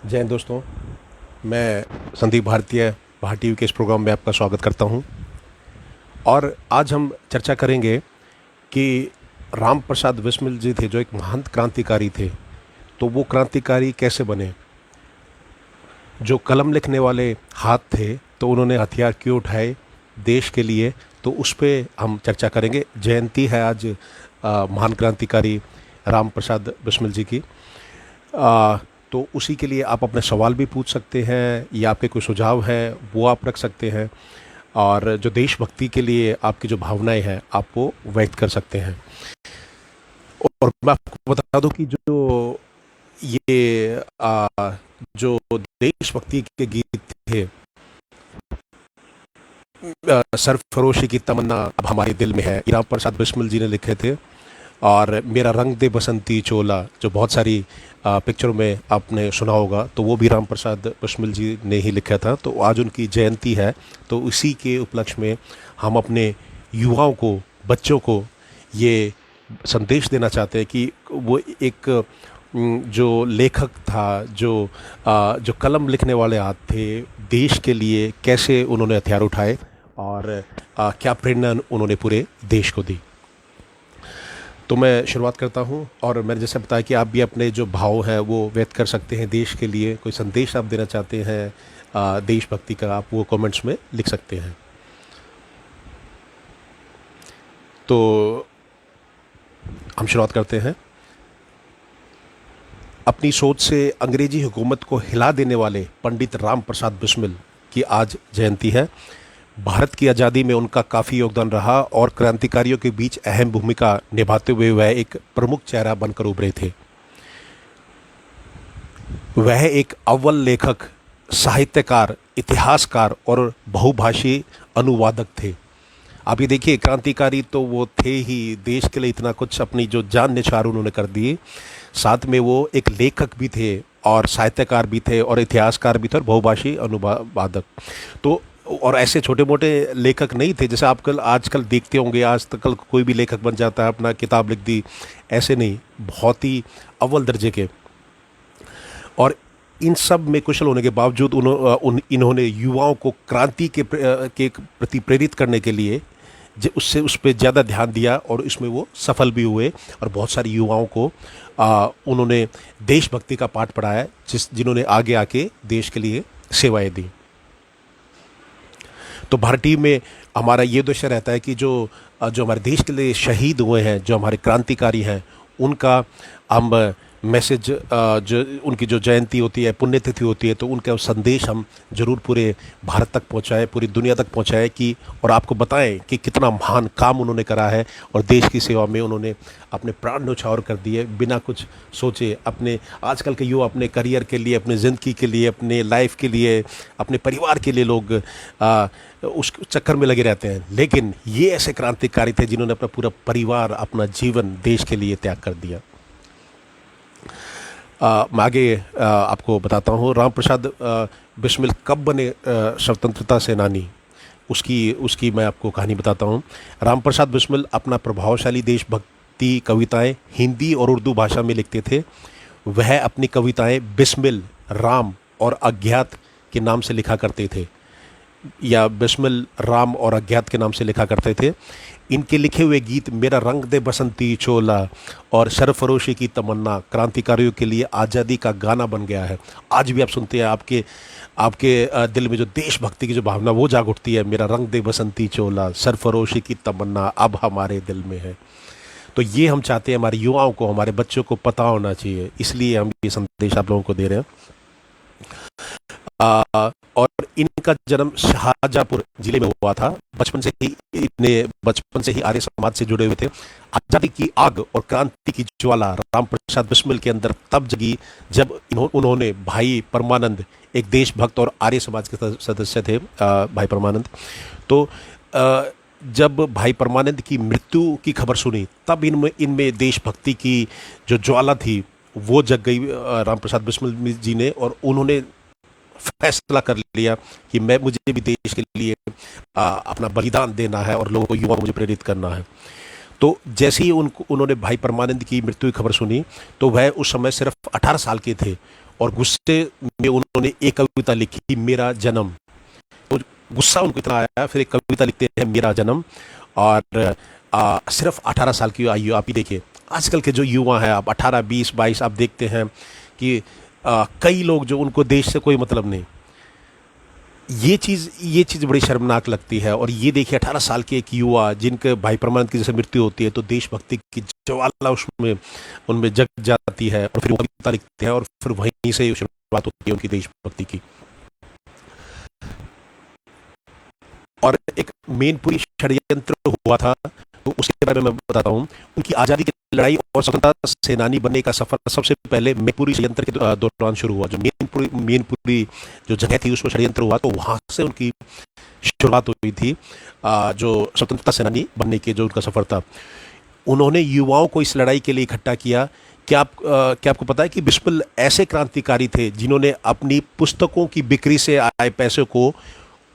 जय हिंद दोस्तों। मैं संदीप भारतीय भारती के इस प्रोग्राम में आपका स्वागत करता हूं। और आज हम चर्चा करेंगे कि राम प्रसाद बिस्मिल जी थे जो एक महान क्रांतिकारी थे। तो वो क्रांतिकारी कैसे बने? जो कलम लिखने वाले हाथ थे तो उन्होंने हथियार क्यों उठाए देश के लिए? तो उस पर हम चर्चा करेंगे। जयंती है आज महान क्रांतिकारी राम प्रसाद बिस्मिल जी की। आ, तो उसी के लिए आप अपने सवाल भी पूछ सकते हैं या आपके कोई सुझाव है वो आप रख सकते हैं। और जो देशभक्ति के लिए आपकी जो भावनाएं हैं आप वो व्यक्त कर सकते हैं। और मैं आपको बता दूं कि जो ये जो देशभक्ति के गीत थे, सरफरोशी की तमन्ना अब हमारे दिल में है, ये राम प्रसाद बिस्मिल जी ने लिखे थे। और मेरा रंग दे बसंती चोला जो बहुत सारी पिक्चरों में आपने सुना होगा, तो वो भी राम प्रसाद बिस्मिल जी ने ही लिखा था। तो आज उनकी जयंती है, तो इसी के उपलक्ष्य में हम अपने युवाओं को, बच्चों को ये संदेश देना चाहते हैं कि वो एक जो लेखक था, जो कलम लिखने वाले हाथ थे, देश के लिए कैसे उन्होंने हथियार उठाए और क्या प्रेरणा उन्होंने पूरे देश को दी। तो मैं शुरुआत करता हूं। और मैंने जैसे बताया कि आप भी अपने जो भाव हैं वो व्यक्त कर सकते हैं देश के लिए। कोई संदेश आप देना चाहते हैं देशभक्ति का, आप वो कमेंट्स में लिख सकते हैं। तो हम शुरुआत करते हैं। अपनी सोच से अंग्रेजी हुकूमत को हिला देने वाले पंडित राम प्रसाद बिस्मिल की आज जयंती है। भारत की आज़ादी में उनका काफ़ी योगदान रहा और क्रांतिकारियों के बीच अहम भूमिका निभाते हुए वह एक प्रमुख चेहरा बनकर उभरे थे। वह एक अव्वल लेखक, साहित्यकार, इतिहासकार और बहुभाषी अनुवादक थे। आप ये देखिए, क्रांतिकारी तो वो थे ही, देश के लिए इतना कुछ अपनी जो जान निछावर उन्होंने कर दिए। साथ में वो एक लेखक भी थे और साहित्यकार भी थे और इतिहासकार भी थे और बहुभाषी अनुवादक। तो और ऐसे छोटे मोटे लेखक नहीं थे जैसे आप कल आजकल देखते होंगे। आज तक कल कोई भी लेखक बन जाता है, अपना किताब लिख दी, ऐसे नहीं, बहुत ही अव्वल दर्जे के। और इन सब में कुशल होने के बावजूद इन्होंने युवाओं को क्रांति के प्रति प्रेरित करने के लिए उससे उस पर ज़्यादा ध्यान दिया और इसमें वो सफल भी हुए। और बहुत सारे युवाओं को उन्होंने देशभक्ति का पाठ पढ़ाया, जिन्होंने आगे आके देश के लिए सेवाएं दी। तो भारतीय में हमारा ये उद्देश्य रहता है कि जो जो हमारे देश के लिए शहीद हुए हैं, जो हमारे क्रांतिकारी हैं, उनका हम मैसेज, जो उनकी जो जयंती होती है, पुण्यतिथि होती है, तो उनका संदेश हम जरूर पूरे भारत तक पहुंचाएं, पूरी दुनिया तक पहुंचाएं कि और आपको बताएं कि कितना महान काम उन्होंने करा है और देश की सेवा में उन्होंने अपने प्राण न्यौछावर कर दिए बिना कुछ सोचे। अपने आजकल के युवा अपने करियर के लिए, अपने ज़िंदगी के लिए, अपने लाइफ के लिए, अपने परिवार के लिए लोग उस चक्कर में लगे रहते हैं। लेकिन ये ऐसे क्रांतिकारी थे जिन्होंने अपना पूरा परिवार, अपना जीवन देश के लिए त्याग कर दिया। मैं आगे आपको बताता हूँ। राम प्रसाद बिस्मिल कब बने स्वतंत्रता सेनानी, उसकी उसकी मैं आपको कहानी बताता हूँ। राम प्रसाद बिस्मिल अपना प्रभावशाली देशभक्ति कविताएं हिंदी और उर्दू भाषा में लिखते थे। वह अपनी कविताएं बिस्मिल, राम और अज्ञात के नाम से लिखा करते थे, या बिस्मिल, राम और अज्ञात के नाम से लिखा करते थे। इनके लिखे हुए गीत मेरा रंग दे बसंती चोला और सरफरोशी की तमन्ना क्रांतिकारियों के लिए आज़ादी का गाना बन गया है। आज भी आप सुनते हैं, आपके आपके दिल में जो देशभक्ति की जो भावना वो जाग उठती है। मेरा रंग दे बसंती चोला, सरफरोशी की तमन्ना अब हमारे दिल में है। तो ये हम चाहते हैं हमारे युवाओं को, हमारे बच्चों को पता होना चाहिए, इसलिए हम ये संदेश आप लोगों को दे रहे हैं। और इनका जन्म शाहजहांपुर जिले में हुआ था। बचपन से ही आर्य समाज से जुड़े हुए थे। आजादी की आग और क्रांति की ज्वाला राम प्रसाद बिस्मिल के अंदर तब जगी जब उन्होंने भाई परमानंद, एक देशभक्त और आर्य समाज के सदस्य थे, भाई परमानंद। तो जब भाई परमानंद की मृत्यु की खबर सुनी, तब इनमें देशभक्ति की जो ज्वाला थी वो जग गई राम प्रसाद बिस्मिल जी ने। और उन्होंने फैसला कर लिया कि मुझे भी देश के लिए अपना बलिदान देना है और लोगों को, युवा को मुझे प्रेरित करना है। तो जैसे ही उन्होंने भाई परमानंद की मृत्यु की खबर सुनी, तो वह उस समय सिर्फ 18 साल के थे और गुस्से में उन्होंने एक कविता लिखी, मेरा जन्म। तो गुस्सा उनको इतना आया, फिर एक कविता लिखते हैं, मेरा जन्म। और सिर्फ 18 साल की आयु। आप ही देखिए आजकल के जो युवा हैं, आप 18, 20, 22 आप देखते हैं कि कई लोग जो, उनको देश से कोई मतलब नहीं। ये चीज़ बड़ी शर्मनाक लगती है। और ये देखिए 18 साल के एक युवा जिनके भाई परमानंद की जैसे मृत्यु होती है, तो देशभक्ति की ज्वाला उसमें उनमें जग जाती है, और फिर वो कविता लिखते हैं, और फिर वहीं से शुरुआत होती है उनकी देशभक्ति की। और एक मेनपुरी षड्यंत्र हुआ था, तो उसके बारे में मैं बताता हूँ। उनकी आज़ादी की लड़ाई और स्वतंत्रता सेनानी बनने का सफर सबसे पहले मेनपुरी षड्यंत्र के दौरान शुरू हुआ। जो मेनपुरी जो जगह थी उसमें षड्यंत्र हुआ, तो वहाँ से उनकी शुरुआत हुई थी। जो स्वतंत्रता सेनानी बनने के जो उनका सफर था, उन्होंने युवाओं को इस लड़ाई के लिए इकट्ठा किया। क्या आपको पता है कि बिस्मिल ऐसे क्रांतिकारी थे जिन्होंने अपनी पुस्तकों की बिक्री से आए पैसे को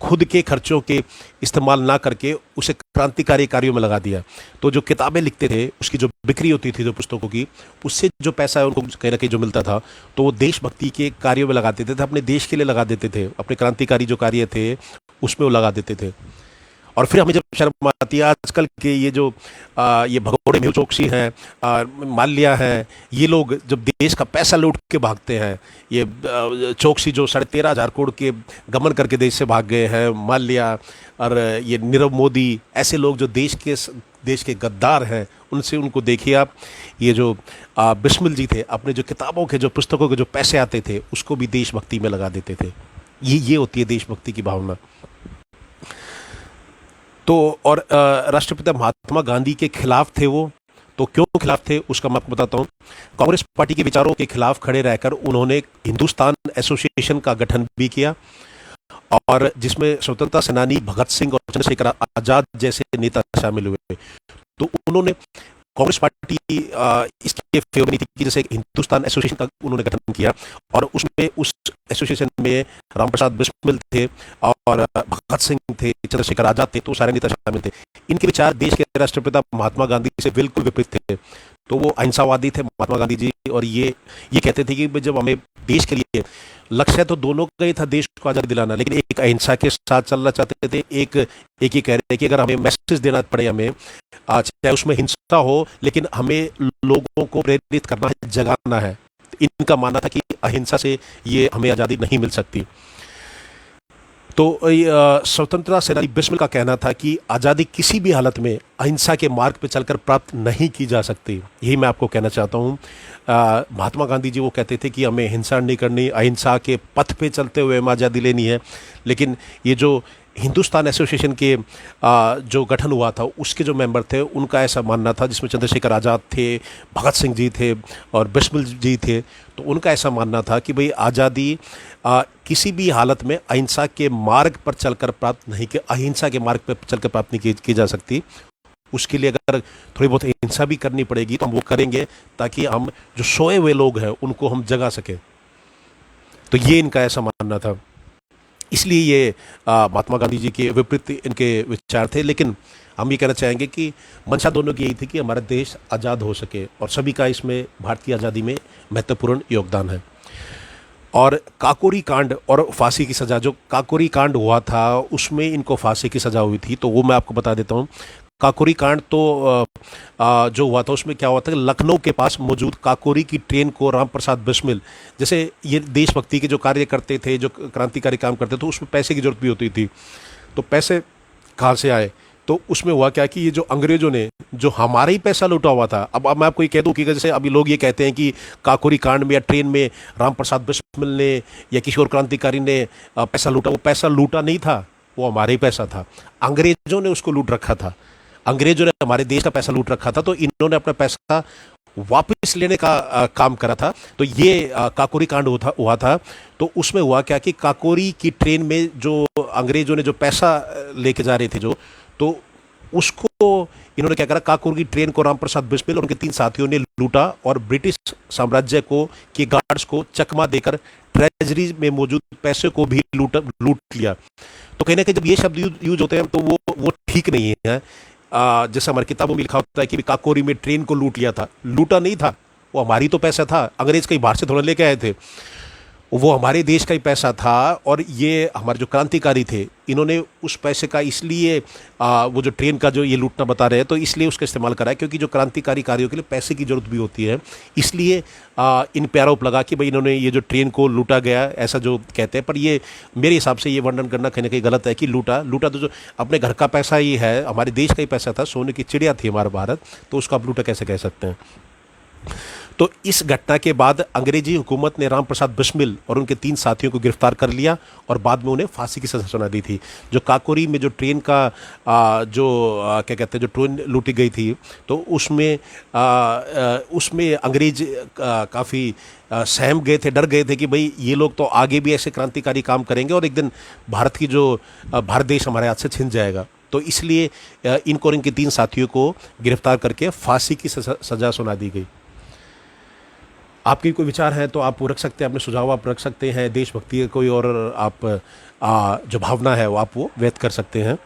खुद के खर्चों के इस्तेमाल ना करके उसे क्रांतिकारी कार्यों में लगा दिया। तो जो किताबें लिखते थे, उसकी जो बिक्री होती थी जो पुस्तकों की, उससे जो पैसा है उनको कहीं ना कहीं जो मिलता था, तो वो देशभक्ति के कार्यों में लगा देते थे, अपने देश के लिए लगा देते थे, अपने क्रांतिकारी जो कार्य थे उसमें वो लगा देते थे। और फिर हमें जब शर्म आती है आजकल के ये जो ये भगोड़े मेहुल चोकसी हैं, माल्या हैं, ये लोग जब देश का पैसा लूट के भागते हैं, ये चोकसी जो 13,500 करोड़ के गमन करके देश से भाग गए हैं, माल्या और ये नीरव मोदी, ऐसे लोग जो देश के गद्दार हैं, उनसे उनको देखिए आप। ये जो बिस्मिल जी थे, अपने जो किताबों के जो पुस्तकों के जो पैसे आते थे उसको भी देशभक्ति में लगा देते थे। ये होती है देशभक्ति की भावना। तो और राष्ट्रपिता महात्मा गांधी के खिलाफ थे वो। तो क्यों खिलाफ थे उसका मैं आपको बताता हूँ। कांग्रेस पार्टी के विचारों के खिलाफ खड़े रहकर उन्होंने हिंदुस्तान एसोसिएशन का गठन भी किया, और जिसमें स्वतंत्रता सेनानी भगत सिंह और चंद्रशेखर आजाद जैसे नेता शामिल हुए। तो उन्होंने कांग्रेस पार्टी इसके फेवर में थी कि जैसे हिंदुस्तान एसोसिएशन का उन्होंने गठन किया, और उसमें उस एसोसिएशन में राम प्रसाद बिस्मिल थे और भगत सिंह थे, चंद्रशेखर आजाद थे, तो सारे नेता शामिल थे। इनके विचार देश के राष्ट्रपिता महात्मा गांधी से बिल्कुल विपरीत थे। तो वो अहिंसावादी थे महात्मा गांधी जी, और ये कहते थे कि जब हमें देश के लिए, लक्ष्य तो दोनों का ही था देश को आजादी दिलाना, लेकिन एक अहिंसा के साथ चलना चाहते थे। एक ये कह रहे थे कि अगर हमें मैसेज देना पड़े, हमें चाहे उसमें हिंसा हो, लेकिन हमें लोगों को प्रेरित करना है, जगाना है। इनका मानना था कि अहिंसा से ये हमें आज़ादी नहीं मिल सकती। तो स्वतंत्रता सेनानी बिस्मिल का कहना था कि आज़ादी किसी भी हालत में अहिंसा के मार्ग पर चलकर प्राप्त नहीं की जा सकती। यही मैं आपको कहना चाहता हूँ। महात्मा गांधी जी वो कहते थे कि हमें हिंसा नहीं करनी, अहिंसा के पथ पे चलते हुए हमें आज़ादी लेनी है। लेकिन ये जो हिंदुस्तान एसोसिएशन के जो गठन हुआ था, उसके जो मेंबर थे, उनका ऐसा मानना था, जिसमें चंद्रशेखर आज़ाद थे, भगत सिंह जी थे और बिस्मिल जी थे। तो उनका ऐसा मानना था कि भाई आज़ादी किसी भी हालत में अहिंसा के मार्ग पर चलकर प्राप्त नहीं, कि अहिंसा के मार्ग पर चलकर प्राप्त नहीं की जा सकती। उसके लिए अगर थोड़ी बहुत हिंसा भी करनी पड़ेगी तो हम वो करेंगे, ताकि हम जो सोए हुए लोग हैं उनको हम जगा सकें। तो ये इनका ऐसा मानना था। इसलिए ये महात्मा गांधी जी के विपरीत इनके विचार थे। लेकिन हम ये कहना चाहेंगे कि मंशा दोनों की यही थी कि हमारा देश आज़ाद हो सके, और सभी का इसमें भारत की आज़ादी में महत्वपूर्ण योगदान है। और काकोरी कांड और फांसी की सज़ा, जो काकोरी कांड हुआ था उसमें इनको फांसी की सज़ा हुई थी। तो वो मैं आपको बता देता हूँ। काकोरी कांड तो जो हुआ था उसमें क्या हुआ था, लखनऊ के पास मौजूद काकोरी की ट्रेन को राम प्रसाद बिस्मिल, जैसे ये देशभक्ति के जो कार्य करते थे, जो क्रांतिकारी काम करते थे, उसमें पैसे की जरूरत भी होती थी। तो पैसे कहाँ से आए, तो उसमें हुआ क्या कि ये जो अंग्रेजों ने जो हमारा ही पैसा लूटा हुआ था। अब मैं आपको ये कह दूं कि जैसे अभी लोग ये कहते हैं कि काकोरी कांड में या ट्रेन में राम प्रसाद बिस्मिल ने या किसी और क्रांतिकारी ने पैसा लूटा, वो पैसा लूटा नहीं था, वो हमारा ही पैसा था। अंग्रेजों ने उसको लूट रखा था, अंग्रेजों ने हमारे देश का पैसा लूट रखा था, तो इन्होंने अपना पैसा वापस लेने का काम करा था। तो ये काकोरी कांड हुआ था। तो उसमें हुआ क्या कि काकोरी की ट्रेन में जो अंग्रेजों ने जो पैसा लेके जा रहे थे, जो तो उसको इन्होंने क्या करा, काकोरी की ट्रेन को राम प्रसाद बिस्मिल और उनके 3 साथियों ने लूटा, और ब्रिटिश साम्राज्य को के गार्ड्स को चकमा देकर ट्रेजरी में मौजूद पैसे को भी लूट लिया। तो कहने के जब ये शब्द यूज होते हैं तो वो ठीक नहीं है। जैसे हमारी किताबों में लिखा होता है कि काकोरी में ट्रेन को लूट लिया था, लूटा नहीं था, वो हमारी तो पैसा था, अंग्रेज कहीं बाहर से थोड़ा लेके आए थे। वो हमारे देश का ही पैसा था। और ये हमारे जो क्रांतिकारी थे, इन्होंने उस पैसे का इसलिए वो जो ट्रेन का जो ये लूटना बता रहे हैं, तो इसलिए उसका इस्तेमाल करा है क्योंकि जो क्रांतिकारी कार्यों के लिए पैसे की जरूरत भी होती है। इसलिए इन पे आरोप लगा कि भाई इन्होंने ये जो ट्रेन को लूटा गया, ऐसा जो कहते हैं। पर ये मेरे हिसाब से ये वर्णन करना कहीं ना कहीं गलत है कि लूटा लूटा तो जो अपने घर का पैसा ही है, हमारे देश का ही पैसा था, सोने की चिड़िया थी हमारा भारत, तो उसको आप लूटा कैसे कह सकते हैं। तो इस घटना के बाद अंग्रेजी हुकूमत ने राम प्रसाद बिस्मिल और उनके 3 साथियों को गिरफ्तार कर लिया और बाद में उन्हें फांसी की सजा सुना दी थी। जो काकोरी में जो ट्रेन का क्या कहते हैं, जो ट्रेन लूटी गई थी, तो उसमें अंग्रेज काफ़ी सहम गए थे, डर गए थे कि भाई ये लोग तो आगे भी ऐसे क्रांतिकारी काम करेंगे और एक दिन भारत की जो भारत देश हमारे हाथ से छिन जाएगा। तो इसलिए इनको और इनके 3 साथियों को गिरफ्तार करके फांसी की सजा सुना दी गई। आपके कोई विचार हैं तो आप वो रख सकते हैं, अपने सुझाव आप रख सकते हैं, देशभक्ति का कोई और आप जो भावना है वो आप वो व्यक्त कर सकते हैं।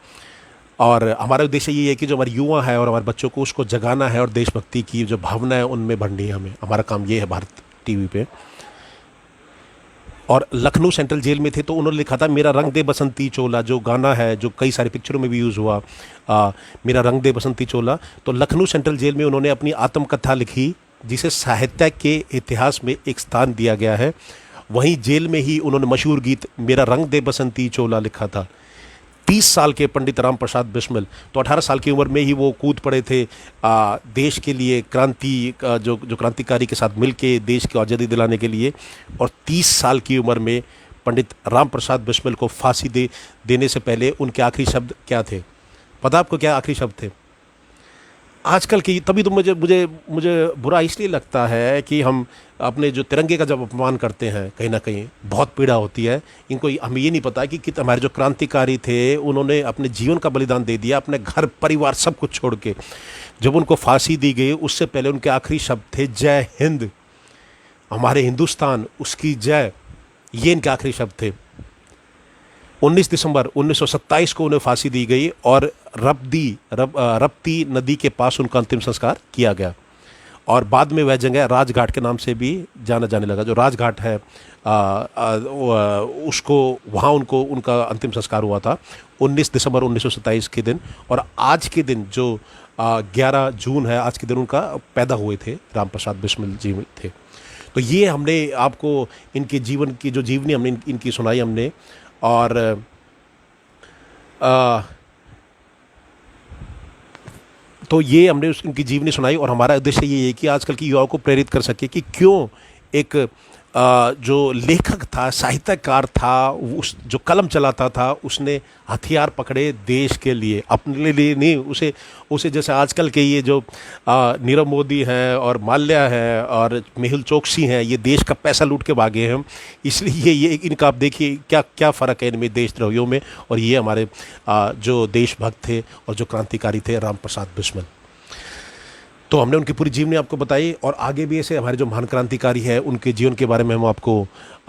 और हमारा उद्देश्य ये है कि जो हमारे युवा है और हमारे बच्चों को उसको जगाना है और देशभक्ति की जो भावना है उनमें भरनी है हमें। हमारा काम ये है भारत टीवी पे। और लखनऊ सेंट्रल जेल में थे तो उन्होंने लिखा था मेरा रंग दे बसंती चोला, जो गाना है जो कई सारी पिक्चरों में भी यूज़ हुआ, मेरा रंग दे बसंती चोला। तो लखनऊ सेंट्रल जेल में उन्होंने अपनी आत्मकथा लिखी जिसे साहित्य के इतिहास में एक स्थान दिया गया है। वहीं जेल में ही उन्होंने मशहूर गीत मेरा रंग दे बसंती चोला लिखा था। 30 साल के पंडित राम प्रसाद बिस्मिल, तो 18 साल की उम्र में ही वो कूद पड़े थे देश के लिए, जो क्रांतिकारी के साथ मिलके देश की आज़ादी दिलाने के लिए। और 30 साल की उम्र में पंडित राम प्रसाद बिस्मिल को फांसी देने से पहले उनके आखिरी शब्द क्या थे? पता आपको क्या आखिरी शब्द थे? आजकल की तभी तो मुझे बुरा इसलिए लगता है कि हम अपने जो तिरंगे का जब अपमान करते हैं, कहीं ना कहीं बहुत पीड़ा होती है। इनको हमें ये नहीं पता कि हमारे जो क्रांतिकारी थे उन्होंने अपने जीवन का बलिदान दे दिया, अपने घर परिवार सब कुछ छोड़ के। जब उनको फांसी दी गई उससे पहले उनके आखिरी शब्द थे जय हिंद, हमारे हिंदुस्तान उसकी जय, ये इनके आखिरी शब्द थे। 19 दिसंबर 1927 को उन्हें फांसी दी गई और रप्ती नदी के पास उनका अंतिम संस्कार किया गया। और बाद में वह जगह राजघाट के नाम से भी जाना जाने लगा। जो राजघाट है उसको वहाँ उनका अंतिम संस्कार हुआ था 19 दिसंबर 1927 के दिन। और आज के दिन जो 11 जून है, आज के दिन उनका पैदा हुए थे, राम प्रसाद बिस्मिल जी थे। तो ये हमने आपको इनके जीवन की जो जीवनी हमने इनकी सुनाई हमने। और तो ये हमने उनकी जीवनी सुनाई और हमारा उद्देश्य ये है कि आजकल की युवाओं को प्रेरित कर सके कि क्यों एक जो लेखक था, साहित्यकार था, उस जो कलम चलाता था, उसने हथियार पकड़े देश के लिए, अपने लिए नहीं। उसे जैसे आजकल के ये जो नीरव मोदी हैं और माल्या है और मेहुल चोकसी हैं, ये देश का पैसा लूट के भागे हैं। इसलिए ये इनका आप देखिए क्या क्या फ़र्क है इनमें, देशद्रोहियों में। और ये हमारे जो देशभक्त थे और जो क्रांतिकारी थे, राम प्रसाद बिस्मिल। तो हमने उनकी पूरी जीवनी आपको बताई और आगे भी ऐसे हमारे जो महान क्रांतिकारी है उनके जीवन के बारे में हम आपको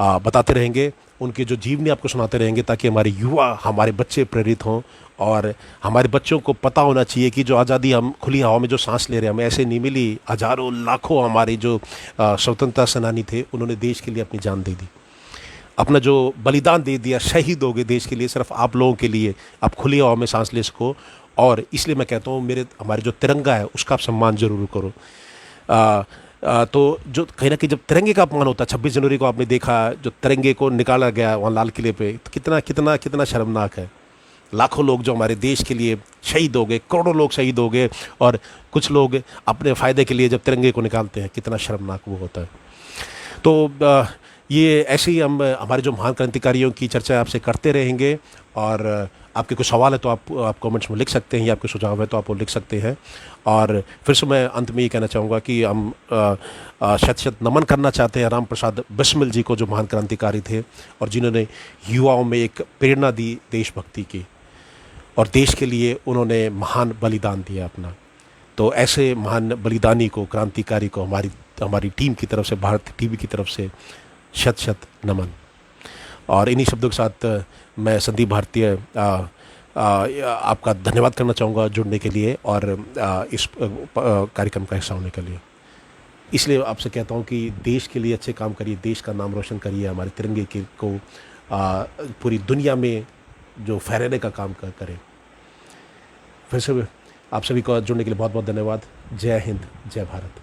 बताते रहेंगे, उनकी जो जीवनी आपको सुनाते रहेंगे, ताकि हमारे युवा, हमारे बच्चे प्रेरित हों। और हमारे बच्चों को पता होना चाहिए कि जो आज़ादी हम खुली हवा में जो सांस ले रहे हैं, हमें ऐसे नहीं मिली। हज़ारों लाखों हमारे जो स्वतंत्रता सेनानी थे, उन्होंने देश के लिए अपनी जान दे दी, अपना जो बलिदान दे दिया, शहीद हो गए देश के लिए, सिर्फ आप लोगों के लिए आप खुली हवा में सांस ले सको। और इसलिए मैं कहता हूँ हमारे जो तिरंगा है उसका आप सम्मान जरूर करो। तो जो कहीं ना कहीं जब तिरंगे का अपमान होता है, 26 जनवरी को आपने देखा जो तिरंगे को निकाला गया वहाँ लाल किले पे, तो कितना कितना कितना शर्मनाक है। लाखों लोग जो हमारे देश के लिए शहीद हो गए, करोड़ों लोग शहीद हो गए, और कुछ लोग अपने फ़ायदे के लिए जब तिरंगे को निकालते हैं, कितना शर्मनाक वो होता है। तो ये ऐसे ही हम हमारे जो महान क्रांतिकारियों की चर्चा आपसे करते रहेंगे। और आपके कुछ सवाल है तो आप कमेंट्स में लिख सकते हैं, या आपके सुझाव है तो आप वो लिख सकते हैं। और फिर से मैं अंत में ये कहना चाहूँगा कि हम शत शत नमन करना चाहते हैं राम प्रसाद बिस्मिल जी को, जो महान क्रांतिकारी थे और जिन्होंने युवाओं में एक प्रेरणा दी देशभक्ति की, और देश के लिए उन्होंने महान बलिदान दिया अपना। तो ऐसे महान बलिदानी को, क्रांतिकारी को हमारी टीम की तरफ से, भारत टीवी की तरफ से शत शत नमन। और इन्हीं शब्दों के साथ मैं संदीप भारतीय आपका धन्यवाद करना चाहूँगा जुड़ने के लिए और इस कार्यक्रम का हिस्सा होने के लिए। इसलिए आपसे कहता हूँ कि देश के लिए अच्छे काम करिए, देश का नाम रोशन करिए, हमारे तिरंगे के को पूरी दुनिया में जो फहराने का काम करें। फिर से आप सभी को जुड़ने के लिए बहुत बहुत धन्यवाद। जय हिंद, जय भारत।